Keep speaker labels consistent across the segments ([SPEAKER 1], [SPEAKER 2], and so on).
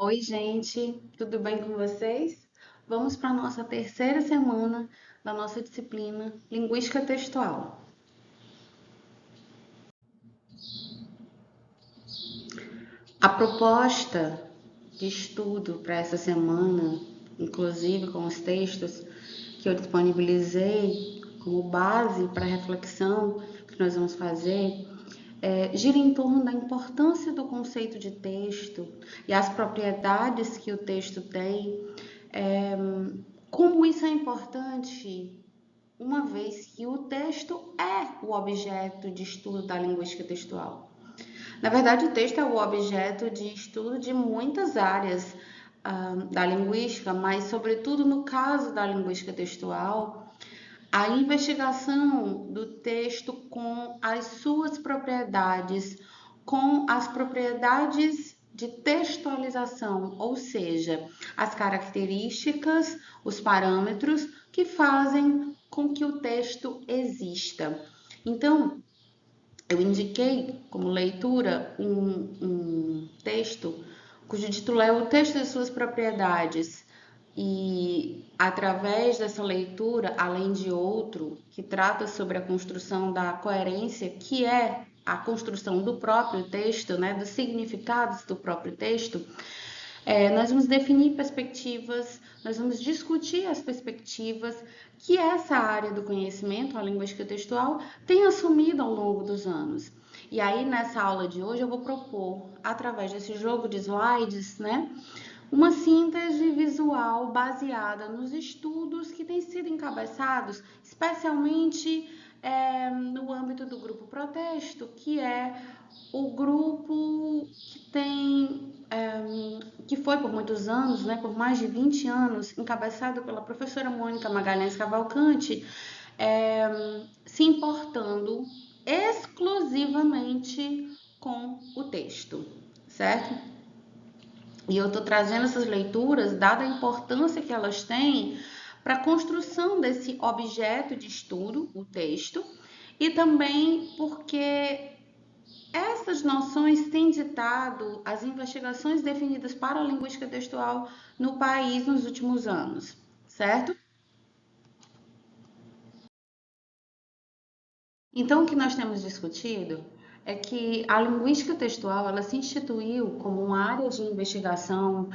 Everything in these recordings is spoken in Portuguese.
[SPEAKER 1] Oi, gente, tudo bem com vocês? Vamos para a nossa terceira semana da nossa disciplina Linguística Textual. A proposta de estudo para essa semana, inclusive com os textos que eu disponibilizei como base para a reflexão que nós vamos fazer, gira em torno da importância do conceito de texto e as propriedades que o texto tem, é, como isso é importante, uma vez que o texto é o objeto de estudo da linguística textual. Na verdade, o texto é o objeto de estudo de muitas áreas da linguística, mas, sobretudo, no caso da linguística textual, a investigação do texto com as suas propriedades, com as propriedades de textualização, ou seja, as características, os parâmetros que fazem com que o texto exista. Então, eu indiquei como leitura um texto cujo título é O Texto e Suas Propriedades. E através dessa leitura, além de outro que trata sobre a construção da coerência, que é a construção do próprio texto, né, dos significados do próprio texto, nós vamos definir perspectivas, nós vamos discutir as perspectivas que essa área do conhecimento, a linguística textual, tem assumido ao longo dos anos. E aí, nessa aula de hoje, eu vou propor, através desse jogo de slides, né, uma síntese visual baseada nos estudos que têm sido encabeçados, especialmente no âmbito do grupo Protesto, que é o grupo que que foi por muitos anos, né, por mais de 20 anos, encabeçado pela professora Mônica Magalhães Cavalcante, se importando exclusivamente com o texto, certo? E eu estou trazendo essas leituras, dada a importância que elas têm para a construção desse objeto de estudo, o texto, e também porque essas noções têm ditado as investigações definidas para a linguística textual no país nos últimos anos, certo? Então, o que nós temos discutido é que a linguística textual ela se instituiu como uma área de investigação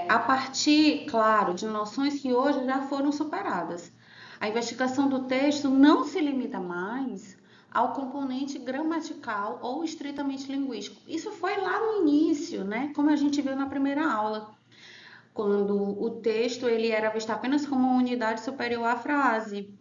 [SPEAKER 1] a partir, claro, de noções que hoje já foram superadas. A investigação do texto não se limita mais ao componente gramatical ou estritamente linguístico. Isso foi lá no início, né? Como a gente viu na primeira aula, quando o texto ele era visto apenas como uma unidade superior à frase.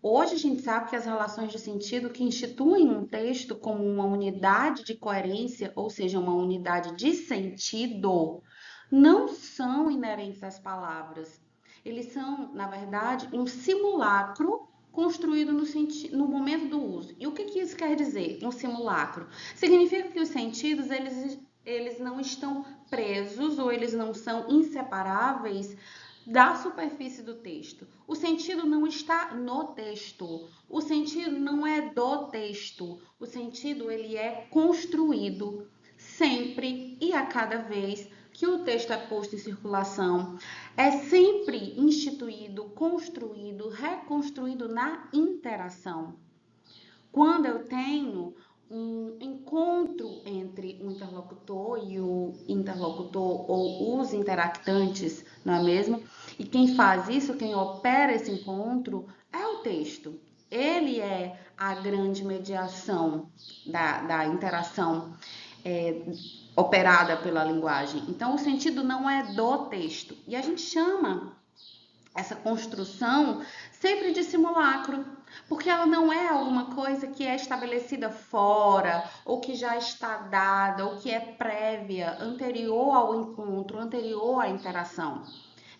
[SPEAKER 1] Hoje a gente sabe que as relações de sentido que instituem um texto como uma unidade de coerência, ou seja, uma unidade de sentido, não são inerentes às palavras. Eles são, na verdade, um simulacro construído no momento do uso. E o que isso quer dizer, um simulacro? Significa que os sentidos, eles não estão presos ou eles não são inseparáveis da superfície do texto. O sentido não está no texto. O sentido não é do texto. O sentido ele é construído sempre e a cada vez que o texto é posto em circulação. É sempre instituído, construído, reconstruído na interação. Quando eu tenho um encontro entre o interlocutor e o interlocutor ou os interactantes, não é mesmo? E quem faz isso, quem opera esse encontro, é o texto. Ele é a grande mediação da interação operada pela linguagem. Então, o sentido não é do texto. E a gente chama essa construção sempre de simulacro, porque ela não é alguma coisa que é estabelecida fora, ou que já está dada, ou que é prévia, anterior ao encontro, anterior à interação.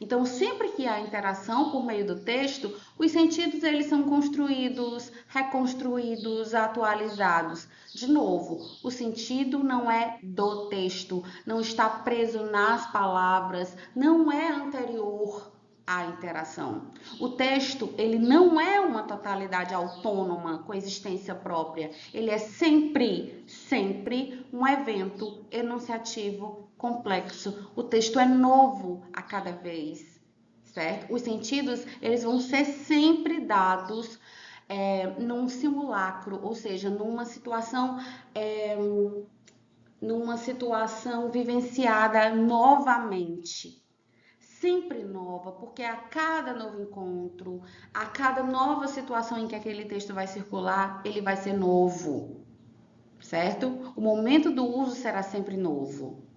[SPEAKER 1] Então, sempre que há interação por meio do texto, os sentidos eles são construídos, reconstruídos, atualizados. De novo, o sentido não é do texto, não está preso nas palavras, não é anterior à interação. O texto, ele não é uma totalidade autônoma com existência própria. Ele é sempre um evento enunciativo complexo, o texto é novo a cada vez, certo? Os sentidos, eles vão ser sempre dados num simulacro, ou seja, numa situação vivenciada novamente. Sempre nova, porque a cada novo encontro, a cada nova situação em que aquele texto vai circular, ele vai ser novo, certo? O momento do uso será sempre novo.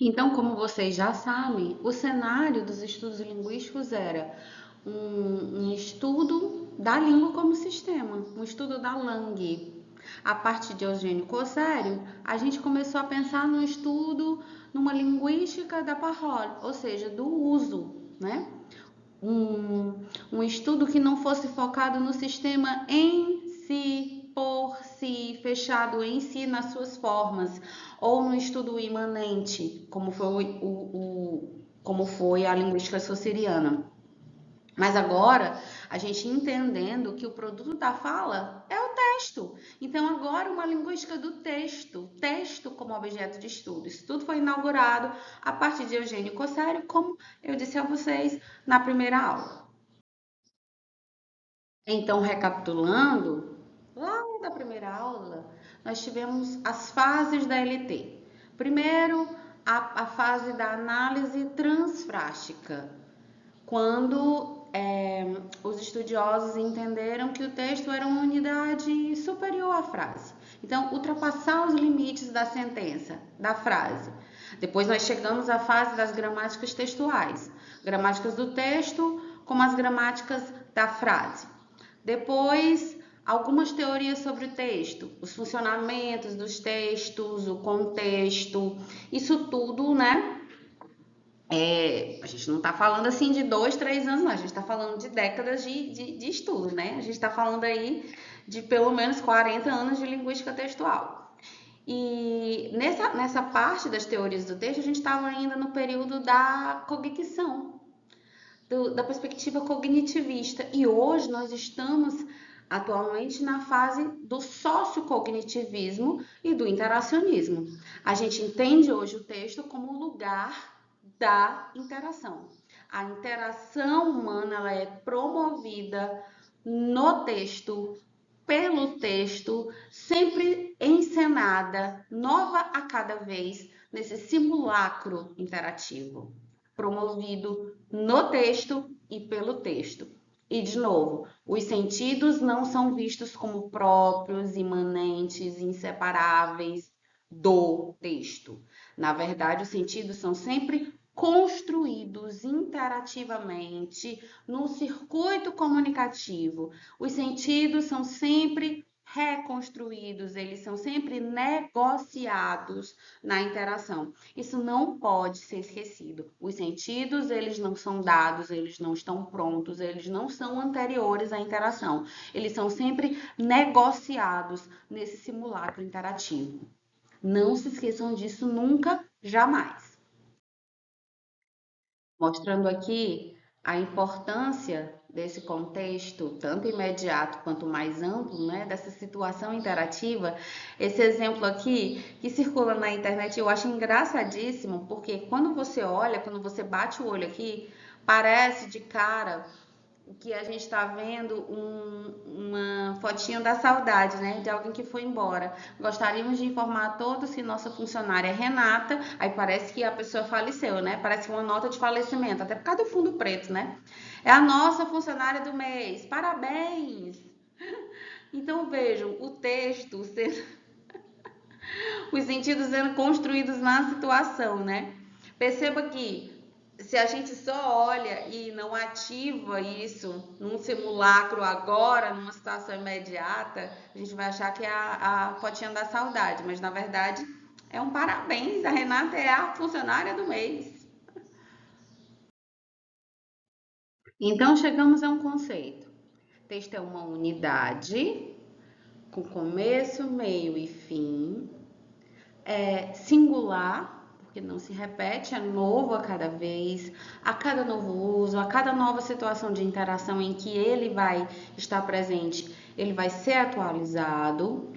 [SPEAKER 1] Então, como vocês já sabem, o cenário dos estudos linguísticos era um estudo da língua como sistema, um estudo da Lang. A partir de Eugênio Cossério, a gente começou a pensar no estudo, numa linguística da parole, ou seja, do uso, né? Um estudo que não fosse focado no sistema em si, por si, fechado em si nas suas formas, ou no estudo imanente, como foi a linguística saussuriana. Mas agora, a gente entendendo que o produto da fala é o texto. Então, agora uma linguística do texto, texto como objeto de estudo. Isso tudo foi inaugurado a partir de Eugênio Cossério, como eu disse a vocês na primeira aula. Então, recapitulando, lá da primeira aula, nós tivemos as fases da LT. Primeiro, a fase da análise transfrástica, quando os estudiosos entenderam que o texto era uma unidade superior à frase. Então, ultrapassar os limites da sentença, da frase. Depois nós chegamos à fase das gramáticas textuais, gramáticas do texto como as gramáticas da frase. Depois, algumas teorias sobre o texto, os funcionamentos dos textos, o contexto, isso tudo, né? A gente não está falando assim de 2, 3 anos, não. A gente está falando de décadas de estudo, né? A gente está falando aí de pelo menos 40 anos de linguística textual. E nessa parte das teorias do texto, a gente estava ainda no período da cognição, da perspectiva cognitivista. E hoje nós estamos atualmente na fase do sociocognitivismo e do interacionismo. A gente entende hoje o texto como lugar da interação. A interação humana ela é promovida no texto, pelo texto, sempre encenada, nova a cada vez, nesse simulacro interativo, promovido no texto e pelo texto. E, de novo, os sentidos não são vistos como próprios, imanentes, inseparáveis do texto. Na verdade, os sentidos são sempre construídos interativamente no circuito comunicativo. Os sentidos são sempre reconstruídos, eles são sempre negociados na interação. Isso não pode ser esquecido. Os sentidos, eles não são dados, eles não estão prontos, eles não são anteriores à interação. Eles são sempre negociados nesse simulacro interativo. Não se esqueçam disso nunca, jamais. Mostrando aqui a importância desse contexto, tanto imediato quanto mais amplo, né, dessa situação interativa. Esse exemplo aqui, que circula na internet, eu acho engraçadíssimo, porque quando você olha, quando você bate o olho aqui, parece de cara que a gente está vendo uma fotinho da saudade, né? De alguém que foi embora. Gostaríamos de informar a todos que nossa funcionária é Renata, aí parece que a pessoa faleceu, né? Parece uma nota de falecimento, até por causa do fundo preto, né? É a nossa funcionária do mês. Parabéns! Então vejam, o texto, os sentidos sendo construídos na situação, né? Perceba que se a gente só olha e não ativa isso num simulacro agora, numa situação imediata, a gente vai achar que é a fotinha da saudade, mas na verdade é um parabéns, a Renata é a funcionária do mês. Então chegamos a um conceito. Texto é uma unidade com começo, meio e fim, é singular, porque não se repete, é novo a cada vez, a cada novo uso, a cada nova situação de interação em que ele vai estar presente, ele vai ser atualizado.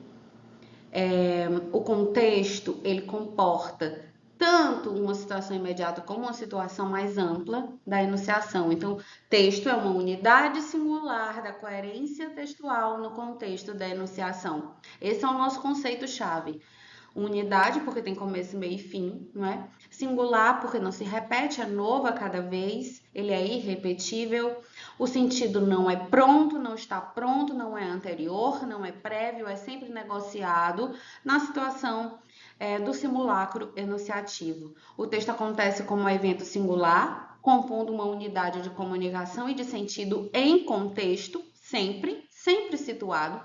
[SPEAKER 1] O contexto, ele comporta tanto uma situação imediata como uma situação mais ampla da enunciação. Então, texto é uma unidade singular da coerência textual no contexto da enunciação. Esse é o nosso conceito-chave. Unidade, porque tem começo, meio e fim, não é? Singular, porque não se repete, é novo a cada vez, ele é irrepetível. O sentido não é pronto, não está pronto, não é anterior, não é prévio, é sempre negociado na situação do simulacro enunciativo. O texto acontece como evento singular, compondo uma unidade de comunicação e de sentido em contexto, sempre situado,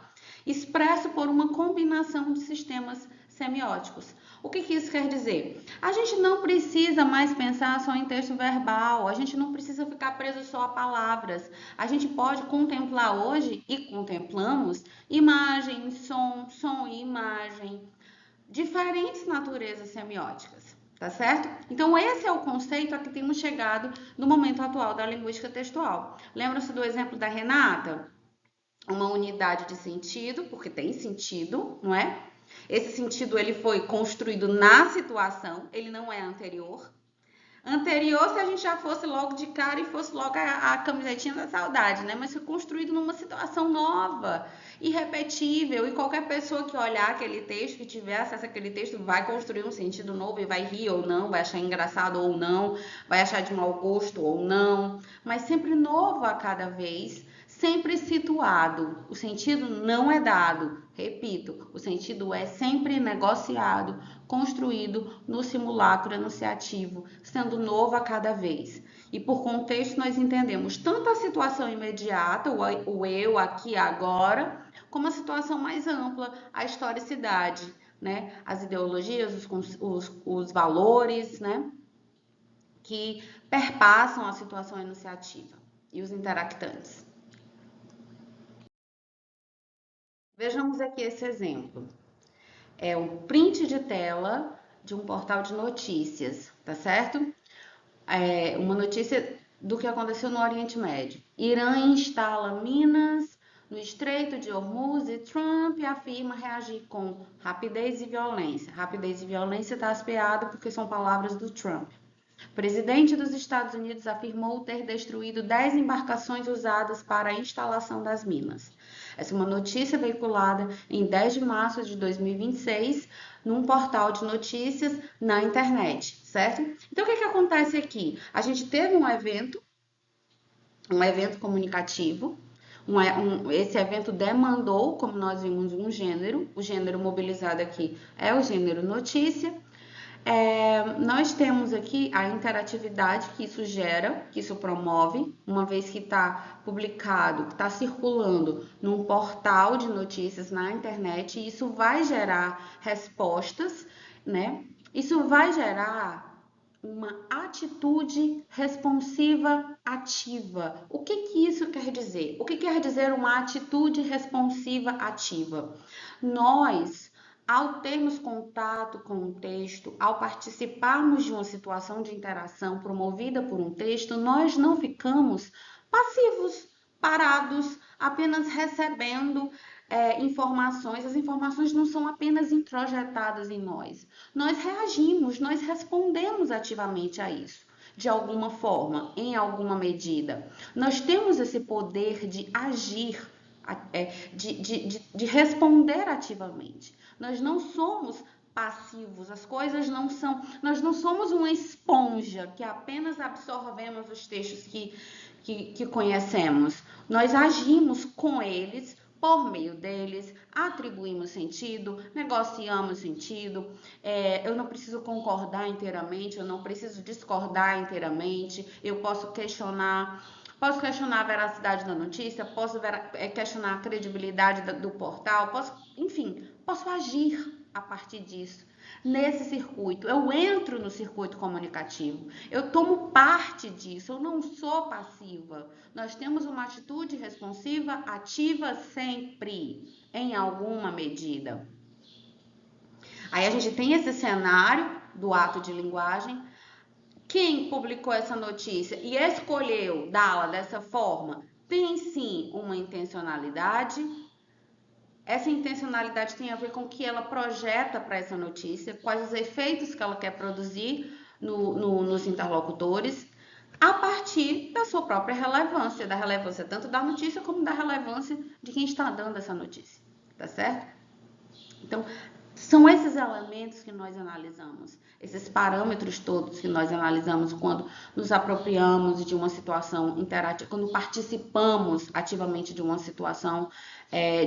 [SPEAKER 1] expresso por uma combinação de sistemas semióticos. O que isso quer dizer? A gente não precisa mais pensar só em texto verbal, a gente não precisa ficar preso só a palavras. A gente pode contemplar hoje, e contemplamos, imagem, som e imagem, diferentes naturezas semióticas, tá certo? Então, esse é o conceito a que temos chegado no momento atual da linguística textual. Lembra-se do exemplo da Renata? Uma unidade de sentido, porque tem sentido, não é? Esse sentido ele foi construído na situação, ele não é anterior. Anterior se a gente já fosse logo de cara e fosse logo a camisetinha da saudade, né? Mas foi construído numa situação nova, irrepetível, e qualquer pessoa que olhar aquele texto, que tiver acesso àquele texto, vai construir um sentido novo e vai rir ou não, vai achar engraçado ou não, vai achar de mau gosto ou não, mas sempre novo a cada vez, sempre situado. O sentido não é dado. Repito, o sentido é sempre negociado, construído no simulacro enunciativo, sendo novo a cada vez. E por contexto nós entendemos tanto a situação imediata, o eu, aqui, agora, como a situação mais ampla, a historicidade, né? As ideologias, os valores, né? Que perpassam a situação enunciativa e os interactantes. Vejamos aqui esse exemplo. É um print de tela de um portal de notícias, tá certo? É uma notícia do que aconteceu no Oriente Médio. Irã instala minas no Estreito de Hormuz e Trump afirma reagir com rapidez e violência. Rapidez e violência está aspeado porque são palavras do Trump. O presidente dos Estados Unidos afirmou ter destruído 10 embarcações usadas para a instalação das minas. Essa é uma notícia veiculada em 10 de março de 2026 num portal de notícias na internet, certo? Então, o que acontece aqui? A gente teve um evento comunicativo. Esse evento demandou, como nós vimos, um gênero. O gênero mobilizado aqui é o gênero notícia. Nós temos aqui a interatividade que isso gera, que isso promove, uma vez que está publicado, que está circulando num portal de notícias na internet, e isso vai gerar respostas, né? Isso vai gerar uma atitude responsiva ativa. O que isso quer dizer? O que quer dizer uma atitude responsiva ativa? Nós, ao termos contato com um texto, ao participarmos de uma situação de interação promovida por um texto, nós não ficamos passivos, parados, apenas recebendo informações. As informações não são apenas introjetadas em nós. Nós reagimos, nós respondemos ativamente a isso, de alguma forma, em alguma medida. Nós temos esse poder de agir, de responder ativamente. Nós não somos passivos, as coisas não são. Nós não somos uma esponja que apenas absorvemos os textos que conhecemos. Nós agimos com eles, por meio deles, atribuímos sentido, negociamos sentido. Eu não preciso concordar inteiramente, eu não preciso discordar inteiramente, eu posso questionar a veracidade da notícia, posso questionar a credibilidade do portal, posso agir a partir disso. Nesse circuito, eu entro no circuito comunicativo, eu tomo parte disso, eu não sou passiva. Nós temos uma atitude responsiva, ativa sempre, em alguma medida. Aí a gente tem esse cenário do ato de linguagem. Quem publicou essa notícia e escolheu dá-la dessa forma tem sim uma intencionalidade, Essa intencionalidade tem a ver com o que ela projeta para essa notícia, quais os efeitos que ela quer produzir nos interlocutores, a partir da sua própria relevância, da relevância tanto da notícia como da relevância de quem está dando essa notícia, tá certo? Então, são esses elementos que nós analisamos, esses parâmetros todos que nós analisamos quando nos apropriamos de uma situação interativa, quando participamos ativamente de uma situação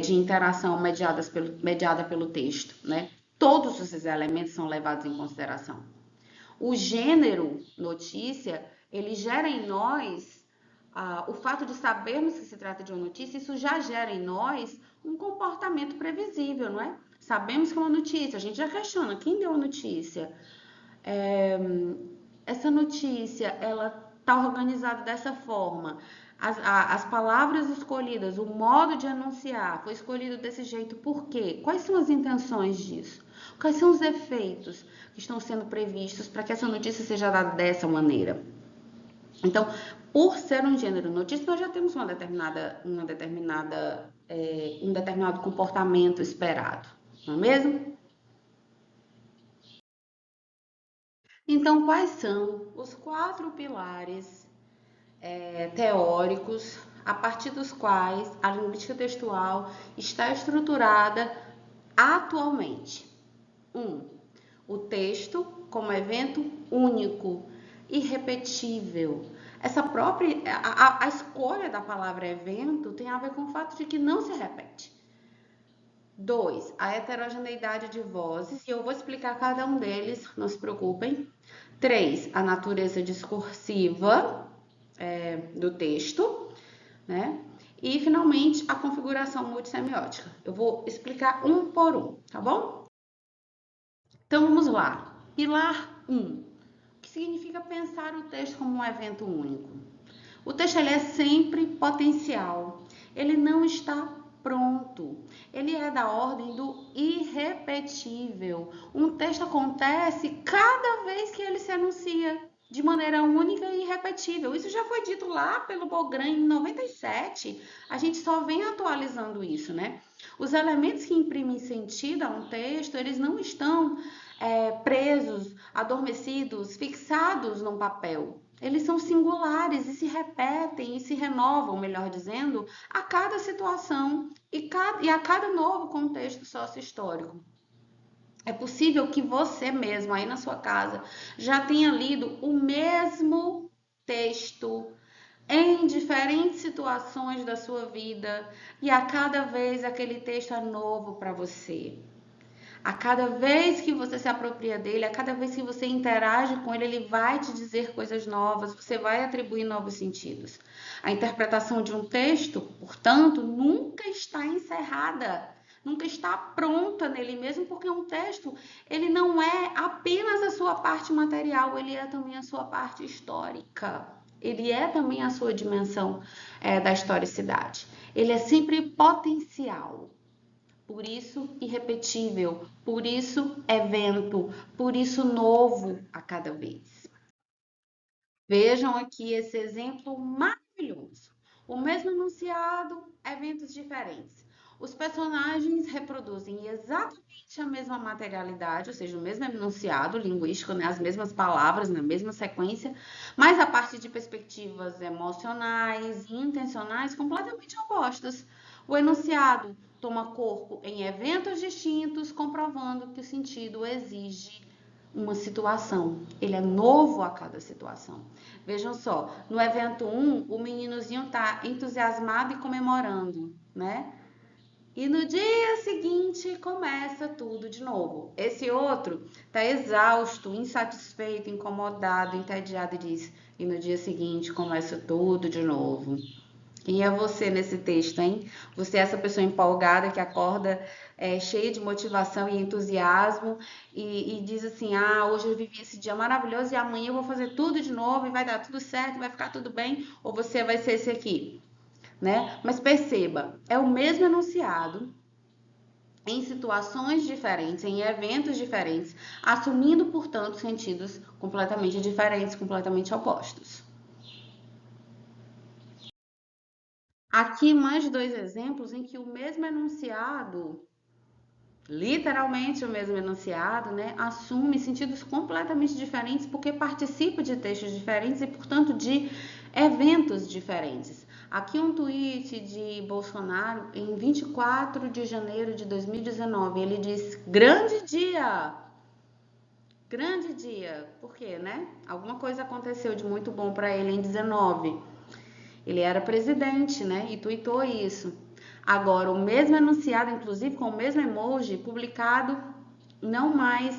[SPEAKER 1] de interação mediada pelo texto, né? Todos esses elementos são levados em consideração. O gênero notícia, ele gera em nós, o fato de sabermos que se trata de uma notícia, isso já gera em nós um comportamento previsível, não é? Sabemos que é uma notícia, a gente já questiona quem deu a notícia. Essa notícia, ela está organizada dessa forma. As palavras escolhidas, o modo de anunciar foi escolhido desse jeito, por quê? Quais são as intenções disso? Quais são os efeitos que estão sendo previstos para que essa notícia seja dada dessa maneira? Então, por ser um gênero notícia, nós já temos um determinado comportamento esperado, não é mesmo? Então, quais são os 4 pilares teóricos a partir dos quais a linguística textual está estruturada atualmente? 1. O texto como evento único, irrepetível. Essa própria a escolha da palavra evento tem a ver com o fato de que não se repete. 2. A heterogeneidade de vozes, e eu vou explicar cada um deles, não se preocupem. 3. A natureza discursiva do texto, né? E, finalmente, a configuração multissemiótica. Eu vou explicar um por um, tá bom? Então, vamos lá. Pilar 1. O que significa pensar o texto como um evento único? O texto ele é sempre potencial. Ele não está pronto. Ele é da ordem do irrepetível. Um texto acontece cada vez que ele se anuncia de maneira única e irrepetível. Isso já foi dito lá pelo Bogran em 97. A gente só vem atualizando isso, né? Os elementos que imprimem sentido a um texto, eles não estão presos, adormecidos, fixados num papel. Eles são singulares e se repetem e se renovam, melhor dizendo, a cada situação e a cada novo contexto sócio-histórico. É possível que você mesmo, aí na sua casa, já tenha lido o mesmo texto em diferentes situações da sua vida e a cada vez aquele texto é novo para você. A cada vez que você se apropria dele, a cada vez que você interage com ele vai te dizer coisas novas, você vai atribuir novos sentidos. A interpretação de um texto, portanto, nunca está encerrada, nunca está pronta nele mesmo, porque um texto, ele não é apenas a sua parte material, ele é também a sua parte histórica. Ele é também a sua dimensão da historicidade. Ele é sempre potencial. Por isso irrepetível, por isso evento, por isso novo a cada vez. Vejam aqui esse exemplo maravilhoso. O mesmo enunciado, eventos diferentes. Os personagens reproduzem exatamente a mesma materialidade, ou seja, o mesmo enunciado linguístico, né? As mesmas palavras na mesma sequência, mas a partir de perspectivas emocionais e intencionais completamente opostas. O enunciado toma corpo em eventos distintos, comprovando que o sentido exige uma situação. Ele é novo a cada situação. Vejam só, no evento 1, o meninozinho tá entusiasmado e comemorando, né? E no dia seguinte começa tudo de novo. Esse outro tá exausto, insatisfeito, incomodado, entediado e diz: e no dia seguinte começa tudo de novo. Quem é você nesse texto, hein? Você é essa pessoa empolgada que acorda cheia de motivação e entusiasmo e diz assim: ah, hoje eu vivi esse dia maravilhoso e amanhã eu vou fazer tudo de novo e vai dar tudo certo, vai ficar tudo bem? Ou você vai ser esse aqui, né? Mas perceba, é o mesmo enunciado em situações diferentes, em eventos diferentes, assumindo, portanto, sentidos completamente diferentes, completamente opostos. Aqui mais dois exemplos em que o mesmo enunciado, literalmente o mesmo enunciado, né, assume sentidos completamente diferentes porque participa de textos diferentes e, portanto, de eventos diferentes. Aqui um tweet de Bolsonaro em 24 de janeiro de 2019, ele diz: "Grande dia". Grande dia. Por quê, né? Alguma coisa aconteceu de muito bom para ele em 19. Ele era presidente, né? E tuitou isso. Agora, o mesmo enunciado, inclusive com o mesmo emoji, publicado não mais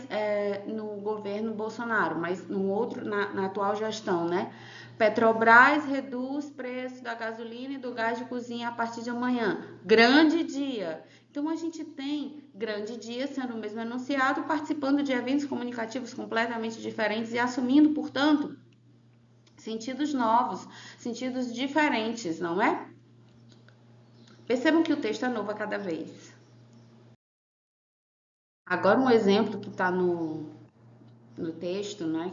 [SPEAKER 1] no governo Bolsonaro, mas no outro, na atual gestão, né? Petrobras reduz preço da gasolina e do gás de cozinha a partir de amanhã. Grande dia. Então, a gente tem grande dia sendo o mesmo enunciado, participando de eventos comunicativos completamente diferentes e assumindo, portanto, sentidos novos, sentidos diferentes, não é? Percebam que o texto é novo a cada vez. Agora, um exemplo que está no texto, né,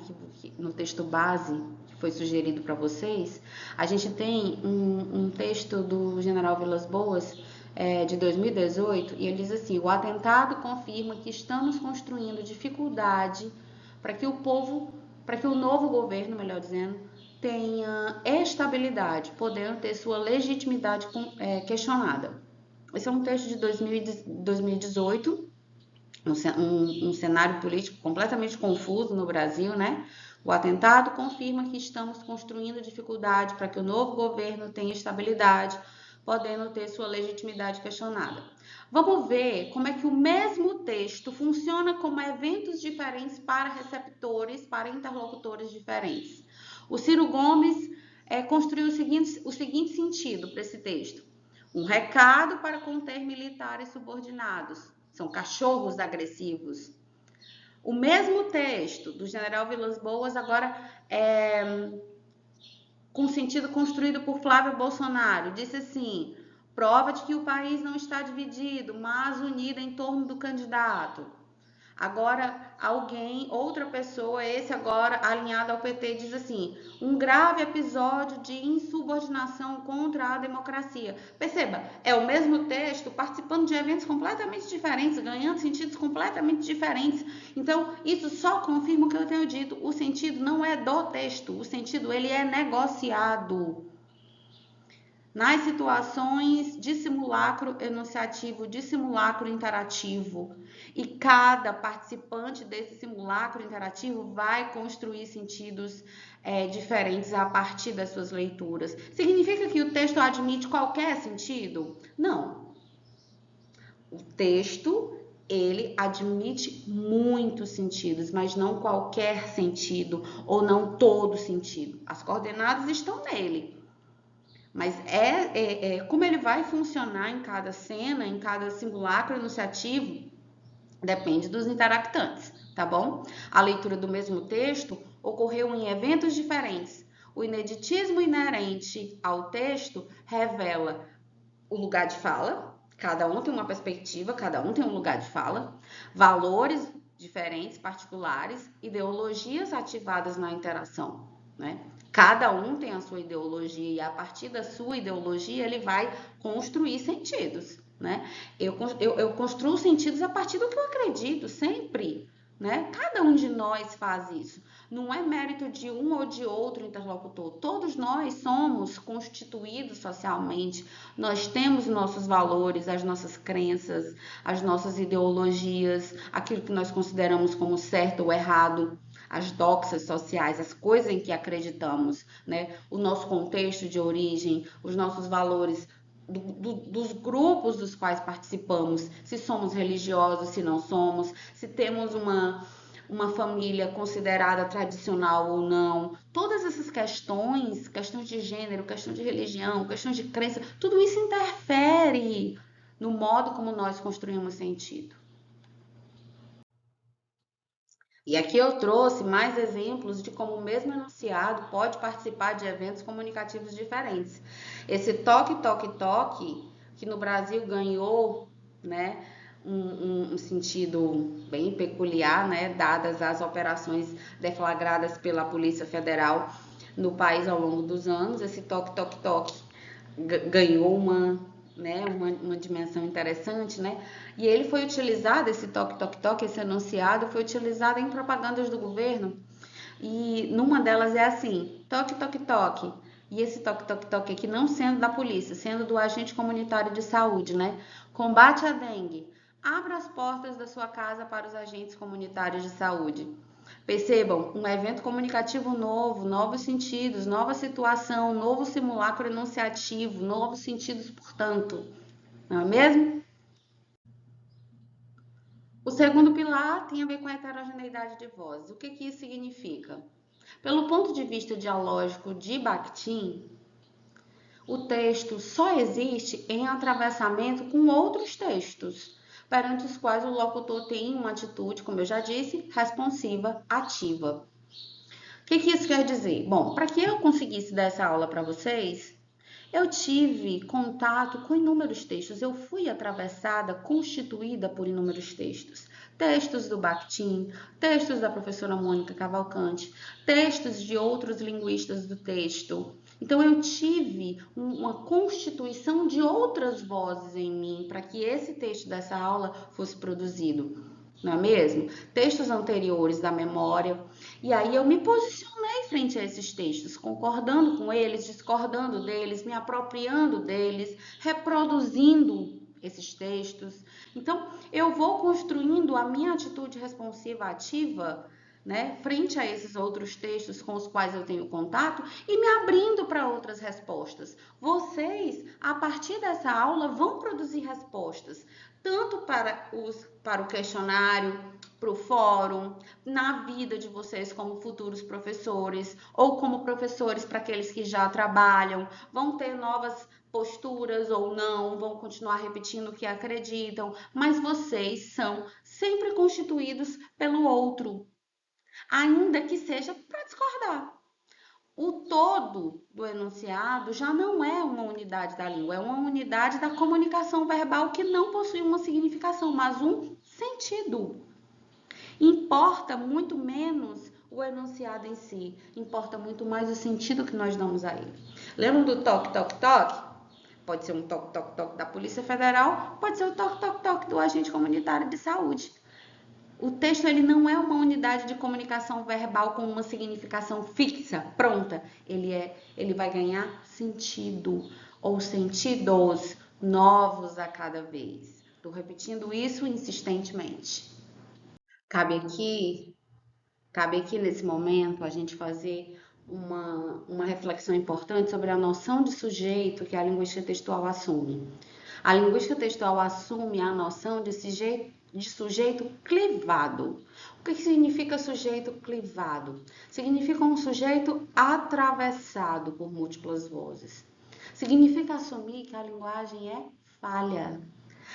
[SPEAKER 1] no texto base que foi sugerido para vocês, a gente tem um texto do General Vilas Boas de 2018 e ele diz assim: o atentado confirma que estamos construindo dificuldade para que o povo, para que o novo governo, melhor dizendo, tenha estabilidade, podendo ter sua legitimidade questionada. Esse é um texto de 2018, um cenário político completamente confuso no Brasil, né? O atentado confirma que estamos construindo dificuldade para que o novo governo tenha estabilidade, podendo ter sua legitimidade questionada. Vamos ver como é que o mesmo texto funciona como eventos diferentes para receptores, para interlocutores diferentes. O Ciro Gomes construiu o seguinte sentido para esse texto: um recado para conter militares subordinados. São cachorros agressivos. O mesmo texto do General Vilas Boas, agora com sentido construído por Flávio Bolsonaro, disse assim: prova de que o país não está dividido, mas unido em torno do candidato. Agora, alguém, outra pessoa, esse agora alinhado ao PT, diz assim: um grave episódio de insubordinação contra a democracia. Perceba, é o mesmo texto participando de eventos completamente diferentes, ganhando sentidos completamente diferentes. Então, isso só confirma o que eu tenho dito: o sentido não é do texto, o sentido ele é negociado. Nas situações de simulacro enunciativo, de simulacro interativo, e cada participante desse simulacro interativo vai construir sentidos diferentes a partir das suas leituras. Significa que o texto admite qualquer sentido? Não. O texto, ele admite muitos sentidos, mas não qualquer sentido ou não todo sentido. As coordenadas estão nele. Mas como ele vai funcionar em cada cena, em cada simulacro enunciativo, depende dos interactantes, tá bom? A leitura do mesmo texto ocorreu em eventos diferentes. O ineditismo inerente ao texto revela o lugar de fala, cada um tem uma perspectiva, cada um tem um lugar de fala, valores diferentes, particulares, ideologias ativadas na interação, né? Cada um tem a sua ideologia e a partir da sua ideologia ele vai construir sentidos, né? Eu construo sentidos a partir do que eu acredito, sempre, né? Cada um de nós faz isso. Não é mérito de um ou de outro interlocutor. Todos nós somos constituídos socialmente. Nós temos nossos valores, as nossas crenças, as nossas ideologias, aquilo que nós consideramos como certo ou errado, as doxas sociais, as coisas em que acreditamos, né? O nosso contexto de origem, os nossos valores dos grupos dos quais participamos, se somos religiosos, se não somos, se temos uma família considerada tradicional ou não. Todas essas questões, questões de gênero, questão de religião, questões de crença, tudo isso interfere no modo como nós construímos sentido. E aqui eu trouxe mais exemplos de como o mesmo enunciado pode participar de eventos comunicativos diferentes. Esse toque, toque, toque, que no Brasil ganhou, né, um sentido bem peculiar, né, dadas as operações deflagradas pela Polícia Federal no país ao longo dos anos. Esse toque, toque, toque ganhou uma dimensão interessante, né? E ele foi utilizado, esse toque, toque, toque, esse enunciado, foi utilizado em propagandas do governo. E numa delas é assim, toque, toque, toque. E esse toque, toque, toque aqui não sendo da polícia, sendo do agente comunitário de saúde, né? Combate a dengue. Abra as portas da sua casa para os agentes comunitários de saúde. Percebam, um evento comunicativo novo, novos sentidos, nova situação, novo simulacro enunciativo, novos sentidos, portanto. Não é mesmo? O segundo pilar tem a ver com a heterogeneidade de vozes. O que que isso significa? Pelo ponto de vista dialógico de Bakhtin, o texto só existe em atravessamento com outros textos, perante os quais o locutor tem uma atitude, como eu já disse, responsiva, ativa. O que isso quer dizer? Bom, para que eu conseguisse dar essa aula para vocês, eu tive contato com inúmeros textos, eu fui atravessada, constituída por inúmeros textos. Textos do Bakhtin, textos da professora Mônica Cavalcante, textos de outros linguistas do texto. Então, eu tive uma constituição de outras vozes em mim para que esse texto dessa aula fosse produzido, não é mesmo? Textos anteriores da memória. E aí eu me posicionei frente a esses textos, concordando com eles, discordando deles, me apropriando deles, reproduzindo esses textos. Então, eu vou construindo a minha atitude responsiva ativa, né, frente a esses outros textos com os quais eu tenho contato e me abrindo para outras respostas. Vocês, a partir dessa aula, vão produzir respostas, tanto para o questionário, para o fórum, na vida de vocês como futuros professores ou como professores para aqueles que já trabalham, vão ter novas posturas ou não, vão continuar repetindo o que acreditam, mas vocês são sempre constituídos pelo outro, ainda que seja para discordar. O todo do enunciado já não é uma unidade da língua, é uma unidade da comunicação verbal que não possui uma significação, mas um sentido. Importa muito menos o enunciado em si, importa muito mais o sentido que nós damos a ele. Lembram do toque, toque, toque? Pode ser um toque, toque, toque da Polícia Federal, pode ser o toque, toque, toque do agente comunitário de saúde. O texto ele não é uma unidade de comunicação verbal com uma significação fixa, pronta. Ele vai ganhar sentido ou sentidos novos a cada vez. Estou repetindo isso insistentemente. Cabe aqui, cabe aqui nesse momento a gente fazer uma reflexão importante sobre a noção de sujeito que a linguística textual assume. A linguística textual assume a noção de sujeito clivado. O que significa sujeito clivado? Significa um sujeito atravessado por múltiplas vozes. Significa assumir que a linguagem é falha.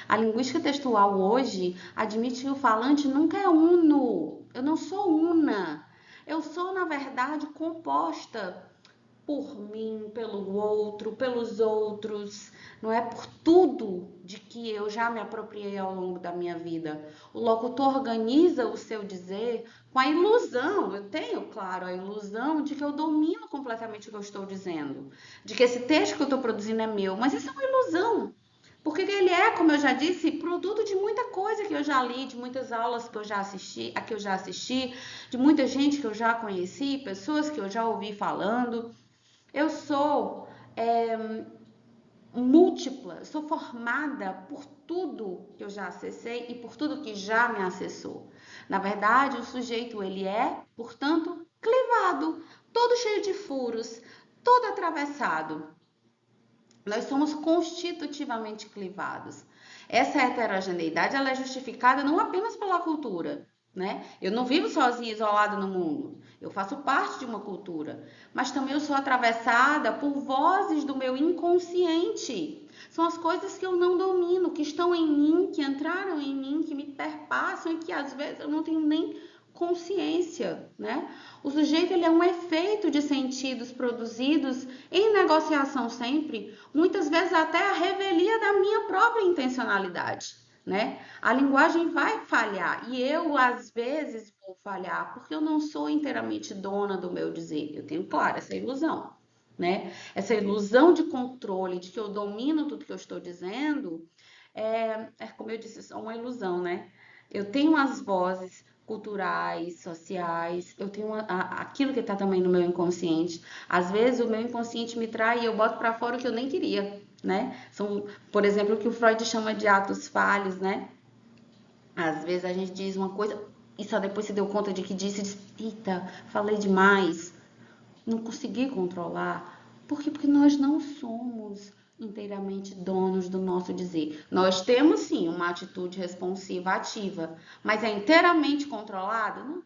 [SPEAKER 1] A linguística textual hoje admite que o falante nunca é uno. Eu não sou una. Eu sou, na verdade, composta por mim, pelo outro, pelos outros, não é por tudo de que eu já me apropriei ao longo da minha vida. O locutor organiza o seu dizer com a ilusão, eu tenho, claro, a ilusão de que eu domino completamente o que eu estou dizendo, de que esse texto que eu estou produzindo é meu, mas isso é uma ilusão. Porque ele é, como eu já disse, produto de muita coisa que eu já li, de muitas aulas que eu já assisti, de muita gente que eu já conheci, pessoas que eu já ouvi falando. Eu sou múltipla, sou formada por tudo que eu já acessei e por tudo que já me acessou. Na verdade, o sujeito ele é, portanto, clivado, todo cheio de furos, todo atravessado. Nós somos constitutivamente clivados. Essa heterogeneidade ela é justificada não apenas pela cultura, né? Eu não vivo sozinha, isolada no mundo. Eu faço parte de uma cultura, mas também eu sou atravessada por vozes do meu inconsciente. São as coisas que eu não domino, que estão em mim, que entraram em mim, que me perpassam e que às vezes eu não tenho nem consciência, né? O sujeito ele é um efeito de sentidos produzidos em negociação sempre, muitas vezes até a revelia da minha própria intencionalidade, né? A linguagem vai falhar e eu às vezes vou falhar porque eu não sou inteiramente dona do meu dizer. Eu tenho, claro, essa ilusão. né? Essa ilusão de controle, de que eu domino tudo que eu estou dizendo, como eu disse, é uma ilusão, né? Eu tenho as vozes culturais, sociais, eu tenho aquilo que está também no meu inconsciente. Às vezes o meu inconsciente me trai e eu boto para fora o que eu nem queria, né? São, por exemplo, o que o Freud chama de atos falhos, né? Às vezes a gente diz uma coisa e só depois se deu conta de que disse e diz, eita, falei demais, não consegui controlar. Por quê? Porque nós não somos inteiramente donos do nosso dizer. Nós temos sim uma atitude responsiva, ativa, mas é inteiramente controlado? Não.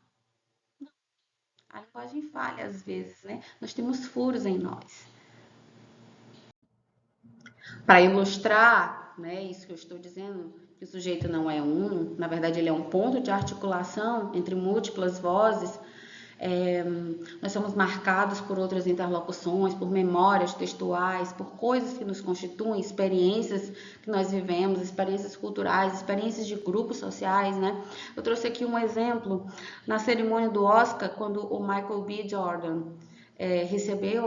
[SPEAKER 1] A linguagem falha às vezes, né? Nós temos furos em nós. Para ilustrar, né, isso que eu estou dizendo, que o sujeito não é um, na verdade ele é um ponto de articulação entre múltiplas vozes. É, nós somos marcados por outras interlocuções, por memórias textuais, por coisas que nos constituem, experiências que nós vivemos, experiências culturais, experiências de grupos sociais, né? Eu trouxe aqui um exemplo na cerimônia do Oscar, quando o Michael B. Jordan recebeu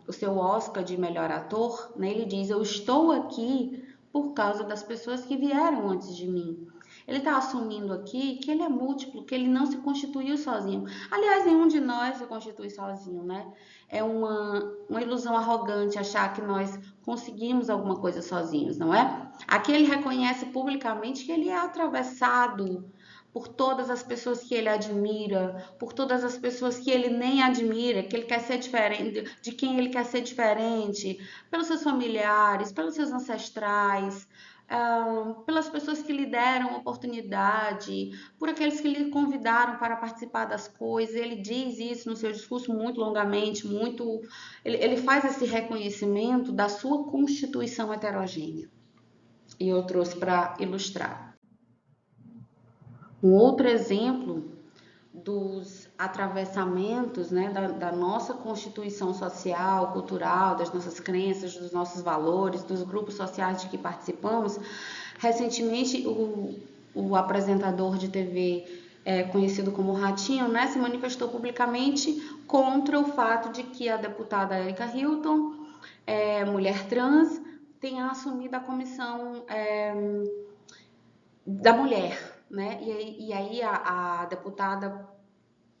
[SPEAKER 1] o seu Oscar de melhor ator, né? Ele diz: eu estou aqui por causa das pessoas que vieram antes de mim. Ele está assumindo aqui que ele é múltiplo, que ele não se constituiu sozinho. Aliás, nenhum de nós se constitui sozinho, né? É uma ilusão arrogante achar que nós conseguimos alguma coisa sozinhos, não é? Aqui ele reconhece publicamente que ele é atravessado por todas as pessoas que ele admira, por todas as pessoas que ele nem admira, que ele quer ser diferente, de quem ele quer ser diferente, pelos seus familiares, pelos seus ancestrais, pelas pessoas que lhe deram oportunidade, por aqueles que lhe convidaram para participar das coisas. Ele diz isso no seu discurso muito longamente, ele faz esse reconhecimento da sua constituição heterogênea. E eu trouxe para ilustrar. Um outro exemplo dos atravessamentos, né, da nossa constituição social, cultural, das nossas crenças, dos nossos valores, dos grupos sociais de que participamos. Recentemente, o apresentador de TV conhecido como Ratinho, né, se manifestou publicamente contra o fato de que a deputada Erika Hilton, mulher trans, tenha assumido a comissão da mulher, né? E aí a deputada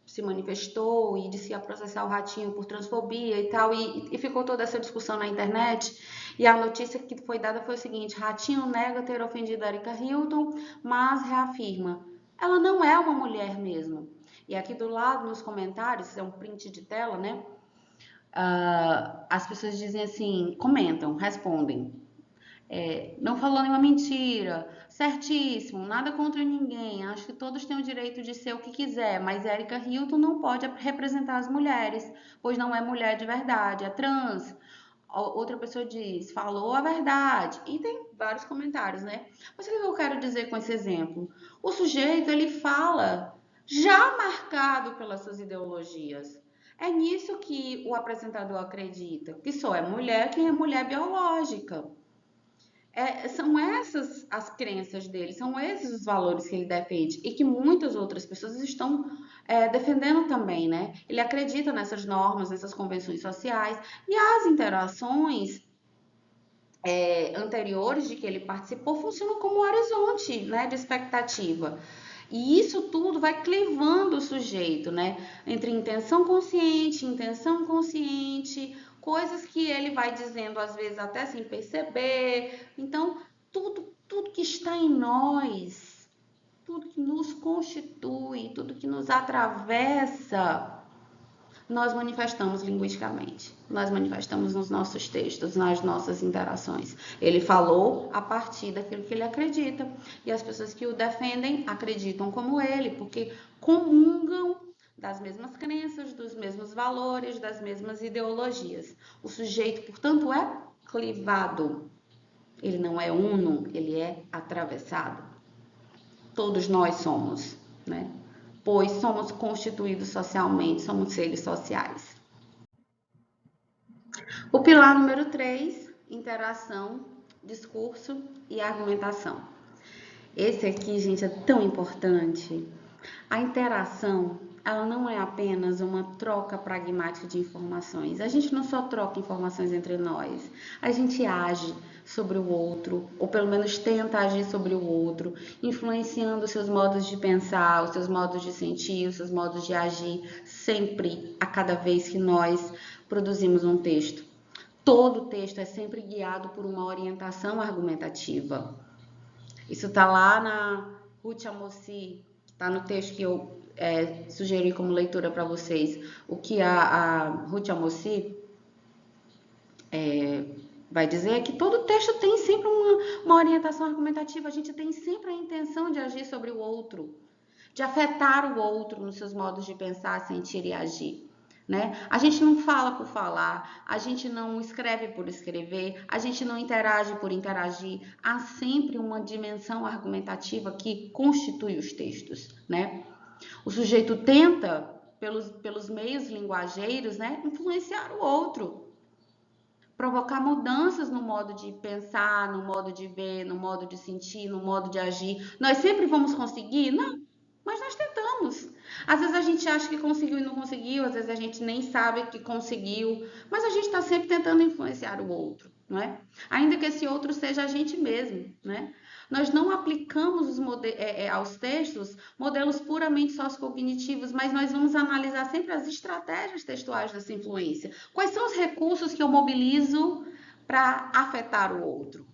[SPEAKER 1] se manifestou e disse que ia processar o Ratinho por transfobia e tal, e ficou toda essa discussão na internet. E a notícia que foi dada foi o seguinte: Ratinho nega ter ofendido a Erika Hilton, mas reafirma, ela não é uma mulher mesmo. E aqui do lado, nos comentários, é um print de tela, né? As pessoas dizem assim, comentam, respondem. Não falou nenhuma mentira, certíssimo, nada contra ninguém, acho que todos têm o direito de ser o que quiser, mas Erika Hilton não pode representar as mulheres, pois não é mulher de verdade, é trans. Outra pessoa diz, falou a verdade, e tem vários comentários, né? Mas o que eu quero dizer com esse exemplo? O sujeito, ele fala já marcado pelas suas ideologias. É nisso que o apresentador acredita, que só é mulher quem é mulher biológica. São essas as crenças dele, são esses os valores que ele defende e que muitas outras pessoas estão defendendo também, né? Ele acredita nessas normas, nessas convenções sociais e as interações anteriores de que ele participou funcionam como um horizonte, né, de expectativa. E isso tudo vai clivando o sujeito, né? Entre intenção consciente, intenção inconsciente, coisas que ele vai dizendo às vezes até sem perceber. Então, tudo que está em nós, tudo que nos constitui, tudo que nos atravessa, nós manifestamos linguisticamente, nós manifestamos nos nossos textos, nas nossas interações. Ele falou a partir daquilo que ele acredita, e as pessoas que o defendem acreditam como ele, porque comungam das mesmas crenças, dos mesmos valores, das mesmas ideologias. O sujeito, portanto, é clivado. Ele não é uno, ele é atravessado. Todos nós somos, né? Pois somos constituídos socialmente, somos seres sociais. O pilar número 3, interação, discurso e argumentação. Esse aqui, gente, é tão importante. A interação, ela não é apenas uma troca pragmática de informações. A gente não só troca informações entre nós, a gente age sobre o outro, ou pelo menos tenta agir sobre o outro, influenciando os seus modos de pensar, os seus modos de sentir, os seus modos de agir, sempre, a cada vez que nós produzimos um texto. Todo texto é sempre guiado por uma orientação argumentativa. Isso está lá na Ruth Amosi, está no texto que eu sugeri como leitura para vocês. O que a Ruth Amosi vai dizer é que todo texto tem sempre uma orientação argumentativa. A gente tem sempre a intenção de agir sobre o outro, de afetar o outro nos seus modos de pensar, sentir e agir. Né? A gente não fala por falar, a gente não escreve por escrever, a gente não interage por interagir. Há sempre uma dimensão argumentativa que constitui os textos, né? O sujeito tenta, pelos meios linguageiros, né, influenciar o outro, provocar mudanças no modo de pensar, no modo de ver, no modo de sentir, no modo de agir. Nós sempre vamos conseguir? Não, mas nós tentamos. Às vezes a gente acha que conseguiu e não conseguiu, às vezes a gente nem sabe que conseguiu, mas a gente está sempre tentando influenciar o outro, não é? Ainda que esse outro seja a gente mesmo, né? Nós não aplicamos aos textos modelos puramente sociocognitivos, mas nós vamos analisar sempre as estratégias textuais dessa influência. Quais são os recursos que eu mobilizo para afetar o outro?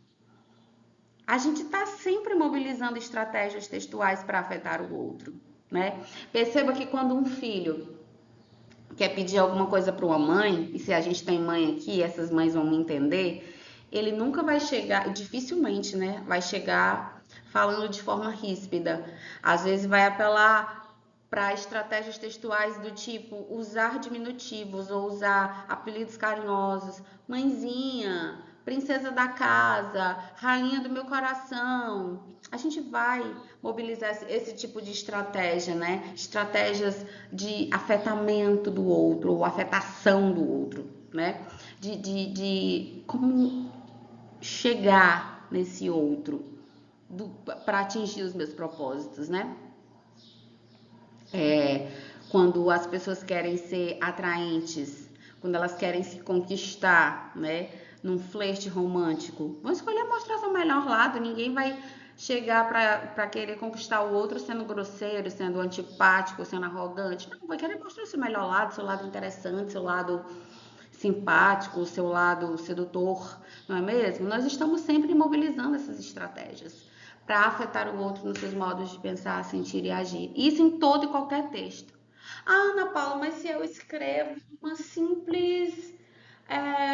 [SPEAKER 1] A gente está sempre mobilizando estratégias textuais para afetar o outro, né? Perceba que quando um filho quer pedir alguma coisa para uma mãe, e se a gente tem mãe aqui, essas mães vão me entender, ele nunca vai chegar, dificilmente, né? Vai chegar falando de forma ríspida. Às vezes vai apelar para estratégias textuais do tipo usar diminutivos ou usar apelidos carinhosos. Mãezinha, princesa da casa, rainha do meu coração. A gente vai mobilizar esse tipo de estratégia, né? Estratégias de afetamento do outro, ou afetação do outro, né? De como chegar nesse outro para atingir os meus propósitos, né? Quando as pessoas querem ser atraentes, quando elas querem se conquistar, né? Num flerte romântico, vão escolher mostrar seu melhor lado. Ninguém vai chegar para querer conquistar o outro sendo grosseiro, sendo antipático, sendo arrogante. Não, vai querer mostrar seu melhor lado, seu lado interessante, seu lado simpático, seu lado sedutor, não é mesmo? Nós estamos sempre mobilizando essas estratégias para afetar o outro nos seus modos de pensar, sentir e agir. Isso em todo e qualquer texto. Ah, Ana Paula, mas se eu escrevo uma simples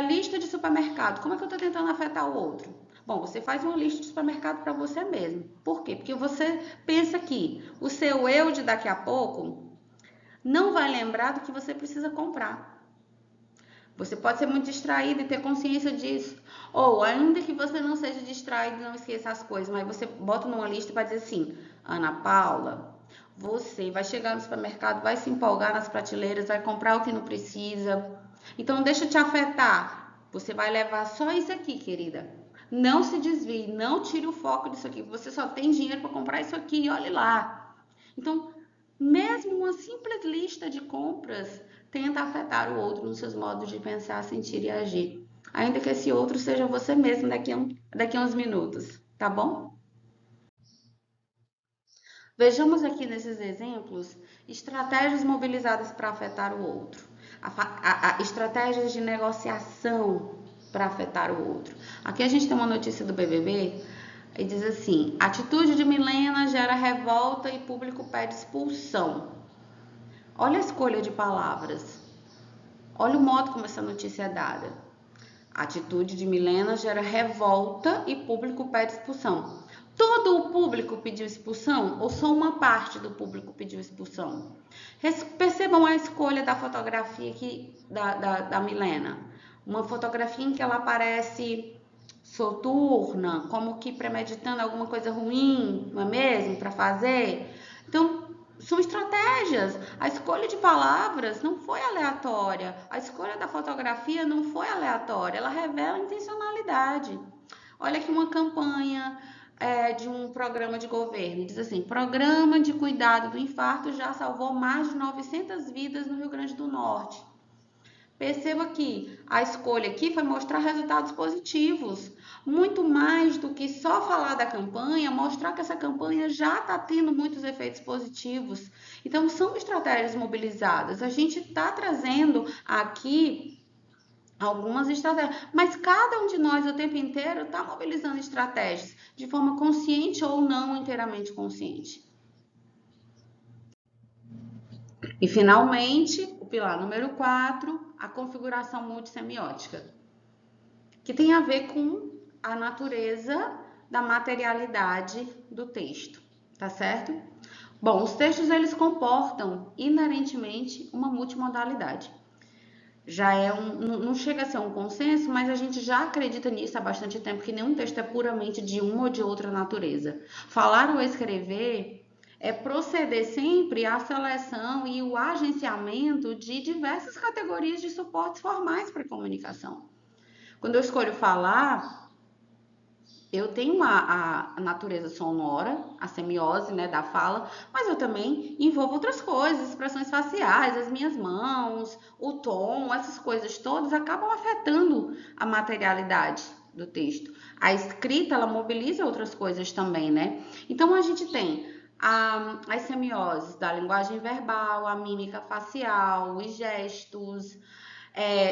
[SPEAKER 1] lista de supermercado, como é que eu estou tentando afetar o outro? Bom, você faz uma lista de supermercado para você mesmo. Por quê? Porque você pensa que o seu eu de daqui a pouco não vai lembrar do que você precisa comprar. Você pode ser muito distraído e ter consciência disso. Ou, ainda que você não seja distraído e não esqueça as coisas, mas você bota numa lista para dizer assim, Ana Paula, você vai chegar no supermercado, vai se empolgar nas prateleiras, vai comprar o que não precisa. Então, deixa te afetar. Você vai levar só isso aqui, querida. Não se desvie, não tire o foco disso aqui. Você só tem dinheiro para comprar isso aqui, olhe lá. Então, mesmo uma simples lista de compras tenta afetar o outro nos seus modos de pensar, sentir e agir. Ainda que esse outro seja você mesmo daqui a uns minutos, tá bom? Vejamos aqui nesses exemplos estratégias mobilizadas para afetar o outro, estratégias de negociação para afetar o outro. Aqui a gente tem uma notícia do BBB e diz assim: atitude de Milena gera revolta e público pede expulsão. Olha a escolha de palavras. Olha o modo como essa notícia é dada. A atitude de Milena gera revolta e público pede expulsão. Todo o público pediu expulsão ou só uma parte do público pediu expulsão? Percebam a escolha da fotografia aqui da Milena. Uma fotografia em que ela aparece soturna, como que premeditando alguma coisa ruim, não é mesmo? Para fazer. Então, são estratégias. A escolha de palavras não foi aleatória. A escolha da fotografia não foi aleatória. Ela revela intencionalidade. Olha aqui uma campanha de um programa de governo. Diz assim: Programa de cuidado do infarto já salvou mais de 900 vidas no Rio Grande do Norte. Perceba que a escolha aqui foi mostrar resultados positivos, muito mais do que só falar da campanha, mostrar que essa campanha já está tendo muitos efeitos positivos. Então, são estratégias mobilizadas. A gente está trazendo aqui algumas estratégias, mas cada um de nós o tempo inteiro está mobilizando estratégias de forma consciente ou não inteiramente consciente. E finalmente, o pilar número 4, a configuração multissemiótica, que tem a ver com a natureza da materialidade do texto, tá certo? Bom, os textos eles comportam inerentemente uma multimodalidade. Já não chega a ser um consenso, mas a gente já acredita nisso há bastante tempo, que nenhum texto é puramente de uma ou de outra natureza. Falar ou escrever é proceder sempre à seleção e o agenciamento de diversas categorias de suportes formais para a comunicação. Quando eu escolho falar, eu tenho a natureza sonora, a semiose, né, da fala, mas eu também envolvo outras coisas, expressões faciais, as minhas mãos, o tom, essas coisas todas acabam afetando a materialidade do texto. A escrita, ela mobiliza outras coisas também, né? Então, a gente tem as semioses da linguagem verbal, a mímica facial, os gestos.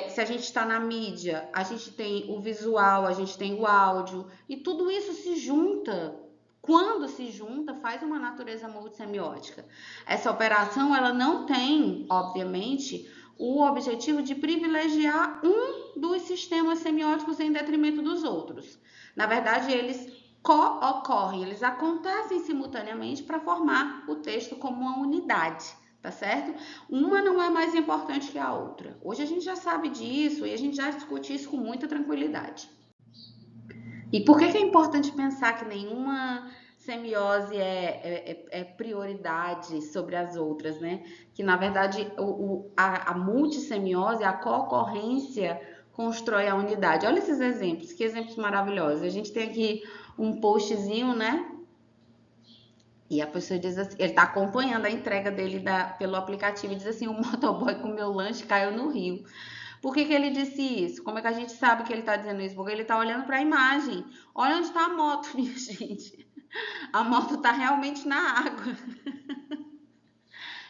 [SPEAKER 1] Se a gente está na mídia, a gente tem o visual, a gente tem o áudio, e tudo isso se junta. Quando se junta, faz uma natureza multissemiótica. Essa operação, ela não tem, obviamente, o objetivo de privilegiar um dos sistemas semióticos em detrimento dos outros. Na verdade, eles co-ocorrem, eles acontecem simultaneamente para formar o texto como uma unidade. Tá certo? Uma não é mais importante que a outra. Hoje a gente já sabe disso e a gente já discute isso com muita tranquilidade. E por que é importante pensar que nenhuma semiose é prioridade sobre as outras, né? Que na verdade a multissemiose, a cocorrência constrói a unidade. Olha esses exemplos, que exemplos maravilhosos. A gente tem aqui um postzinho, né? E a pessoa diz assim, ele está acompanhando a entrega dele pelo aplicativo e diz assim: o motoboy com meu lanche caiu no rio. Por que ele disse isso? Como é que a gente sabe que ele está dizendo isso? Porque ele está olhando para a imagem. Olha onde está a moto, minha gente. A moto está realmente na água.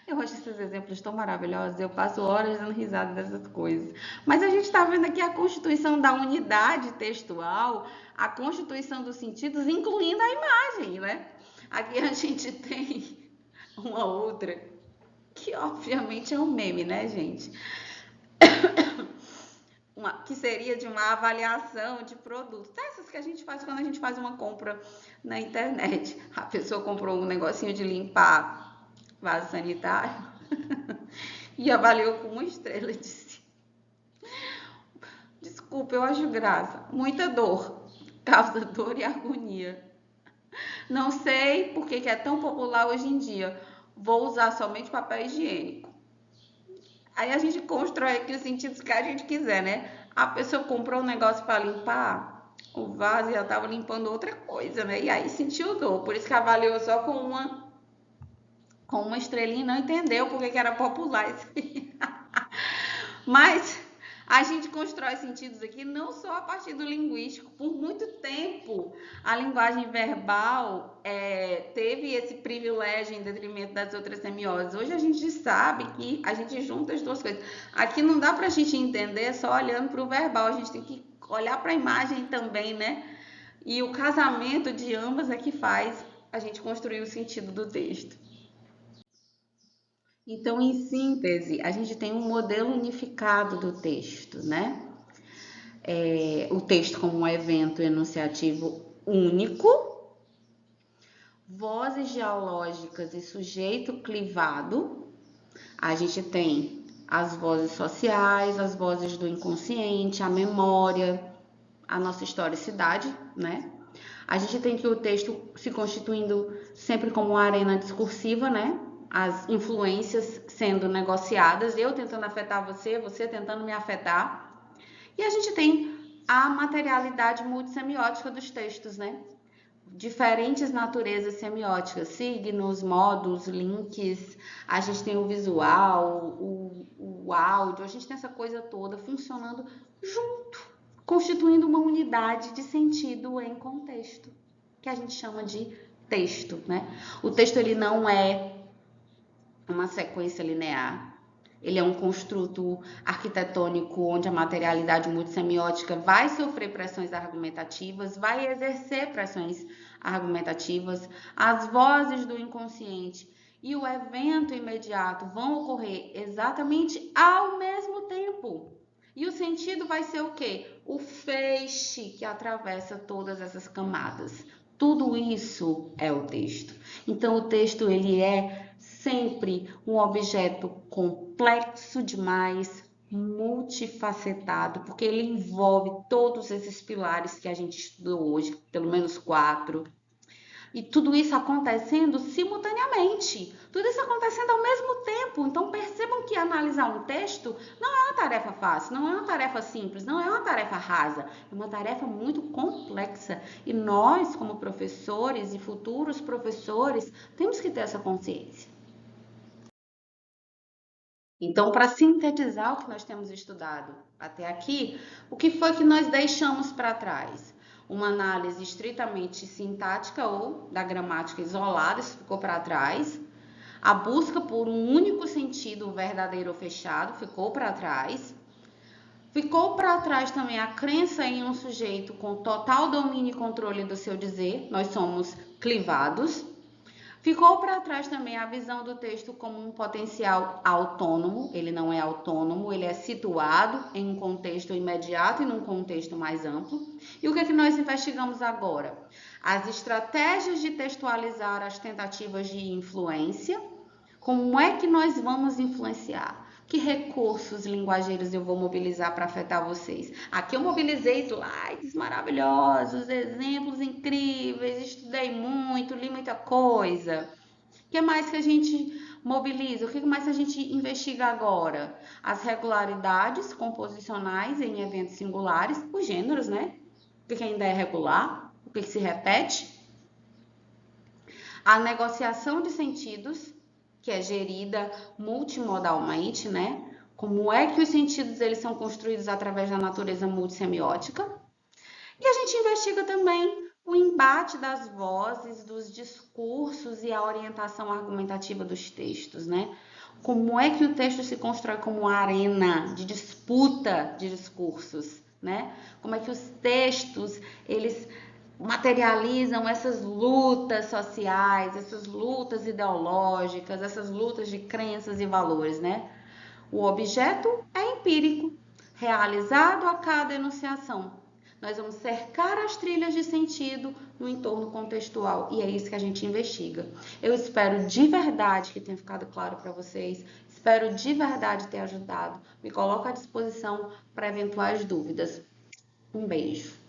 [SPEAKER 1] Eu acho esses exemplos tão maravilhosos. Eu passo horas dando risada dessas coisas. Mas a gente está vendo aqui a constituição da unidade textual, a constituição dos sentidos, incluindo a imagem, né? Aqui a gente tem uma outra, que obviamente é um meme, né, gente? Que seria de uma avaliação de produtos. Essas que a gente faz quando a gente faz uma compra na internet. A pessoa comprou um negocinho de limpar vaso sanitário e avaliou com 1 estrela e disse: desculpa, eu acho graça. Muita dor. Causa dor e agonia. Não sei por que é tão popular hoje em dia. Vou usar somente papel higiênico. Aí a gente constrói aqui os sentidos que a gente quiser, né? A pessoa comprou um negócio para limpar o vaso e ela estava limpando outra coisa, né? E aí sentiu dor. Por isso que avaliou só com uma estrelinha e não entendeu porque que era popular isso aí. Mas a gente constrói sentidos aqui não só a partir do linguístico. Por muito tempo, a linguagem verbal teve esse privilégio em detrimento das outras semioses. Hoje a gente sabe que a gente junta as duas coisas. Aqui não dá para a gente entender só olhando para o verbal, a gente tem que olhar para a imagem também, né? E o casamento de ambas é que faz a gente construir o sentido do texto. Então, em síntese, a gente tem um modelo unificado do texto, né? O texto como um evento enunciativo único, vozes geológicas e sujeito clivado. A gente tem as vozes sociais, as vozes do inconsciente, a memória, a nossa historicidade, né? A gente tem que o texto se constituindo sempre como uma arena discursiva, né? As influências sendo negociadas, eu tentando afetar você, você tentando me afetar. E a gente tem a materialidade multissemiótica dos textos, né? diferentes naturezas semióticas, signos, modos, links, a gente tem o visual, o áudio, a gente tem essa coisa toda funcionando junto, constituindo uma unidade de sentido em contexto, que a gente chama de texto, né? O texto, ele não é uma sequência linear, ele é um construto arquitetônico onde a materialidade multissemiótica vai sofrer pressões argumentativas, vai exercer pressões argumentativas, as vozes do inconsciente e o evento imediato vão ocorrer exatamente ao mesmo tempo. E o sentido vai ser o quê? O feixe que atravessa todas essas camadas. Tudo isso é o texto. Então, o texto, ele é sempre um objeto complexo demais, multifacetado, porque ele envolve todos esses pilares que a gente estudou hoje, pelo menos 4. E tudo isso acontecendo simultaneamente, tudo isso acontecendo ao mesmo tempo. Então percebam que analisar um texto não é uma tarefa fácil, não é uma tarefa simples, não é uma tarefa rasa, é uma tarefa muito complexa. E nós, como professores e futuros professores, temos que ter essa consciência. Então, para sintetizar o que nós temos estudado até aqui, o que foi que nós deixamos para trás? Uma análise estritamente sintática ou da gramática isolada, isso ficou para trás. A busca por um único sentido verdadeiro ou fechado ficou para trás. Ficou para trás também a crença em um sujeito com total domínio e controle do seu dizer. Nós somos clivados. Ficou para trás também a visão do texto como um potencial autônomo. Ele não é autônomo, ele é situado em um contexto imediato e num contexto mais amplo. E o que é que nós investigamos agora? As estratégias de textualizar as tentativas de influência. Como é que nós vamos influenciar? Que recursos linguageiros eu vou mobilizar para afetar vocês? Aqui eu mobilizei slides maravilhosos, exemplos incríveis, estudei muito, li muita coisa. O que mais que a gente mobiliza? O que mais que a gente investiga agora? As regularidades composicionais em eventos singulares, os gêneros, né? O que ainda é regular? O que se repete? A negociação de sentidos, que é gerida multimodalmente, né? Como é que os sentidos eles são construídos através da natureza multissemiótica? E a gente investiga também o embate das vozes, dos discursos e a orientação argumentativa dos textos, né? Como é que o texto se constrói como uma arena de disputa de discursos, né? Como é que os textos, eles materializam essas lutas sociais, essas lutas ideológicas, essas lutas de crenças e valores, né? O objeto é empírico, realizado a cada enunciação. Nós vamos cercar as trilhas de sentido no entorno contextual e é isso que a gente investiga. Eu espero de verdade que tenha ficado claro para vocês, espero de verdade ter ajudado. Me coloco à disposição para eventuais dúvidas. Um beijo.